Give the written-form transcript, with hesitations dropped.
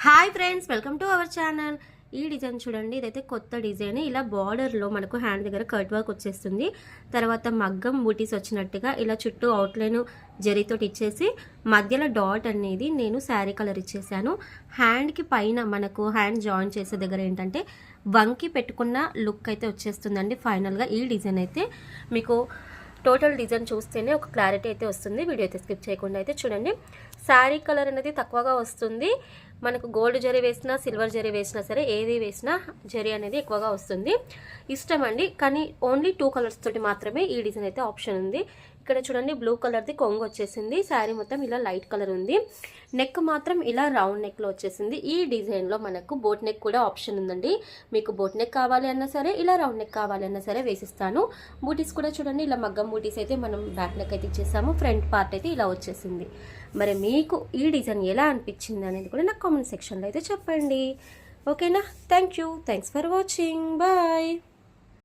Hi friends, welcome to our channel. ఈ design చూడండి, ఇదైతే కొత్త డిజైన్. ఇలా బార్డర్లో మనకు హ్యాండ్ దగ్గర కట్ వర్క్ వచ్చేస్తుంది. తర్వాత మగ్గం బూటీస్ వచ్చినట్టుగా ఇలా చుట్టూ అవుట్లైన్ జరీతోటి ఇచ్చేసి మధ్యలో డాట్ అనేది నేను శారీ కలర్ ఇచ్చేసాను. హ్యాండ్కి పైన మనకు హ్యాండ్ జాయిన్ చేసే దగ్గర ఏంటంటే వంకి పెట్టుకున్న లుక్ అయితే వచ్చేస్తుందండి. ఫైనల్గా ఈ డిజైన్ అయితే మీకు టోటల్ డిజైన్ చూస్తేనే ఒక క్లారిటీ అయితే వస్తుంది. వీడియో అయితే స్కిప్ చేయకుండా అయితే చూడండి. శారీ కలర్ అనేది తక్కువగా వస్తుంది. మనకు గోల్డ్ జరీ వేసినా సిల్వర్ జరీ వేసినా సరే ఏది వేసినా జరీ అనేది ఎక్కువగా వస్తుంది. ఇష్టం అండి, కానీ ఓన్లీ 2 కలర్స్ తోటి మాత్రమే ఈ డిజైన్ అయితే ఆప్షన్ ఉంది. ఇక్కడ చూడండి, బ్లూ కలర్ది కొంగు వచ్చేసింది. శారీ మొత్తం ఇలా లైట్ కలర్ ఉంది. నెక్ మాత్రం ఇలా రౌండ్ నెక్లో వచ్చేసింది. ఈ డిజైన్లో మనకు బోట్ నెక్ కూడా ఆప్షన్ ఉందండి. మీకు బోట్ నెక్ కావాలి అన్నా సరే, ఇలా రౌండ్ నెక్ కావాలి అన్నా సరే వేసిస్తాను. బూటీస్ కూడా చూడండి, ఇలా మగ్గం బూటీస్ అయితే మనం బ్యాక్ నెక్ అయితే ఇచ్చేసాము. ఫ్రంట్ పార్ట్ అయితే ఇలా వచ్చేసింది. మరి మీకు ఈ డిజైన్ ఎలా అనిపించింది అనేది కూడా నాకు కామెంట్ సెక్షన్లో అయితే చెప్పండి. ఓకేనా? Thanks for watching. బాయ్.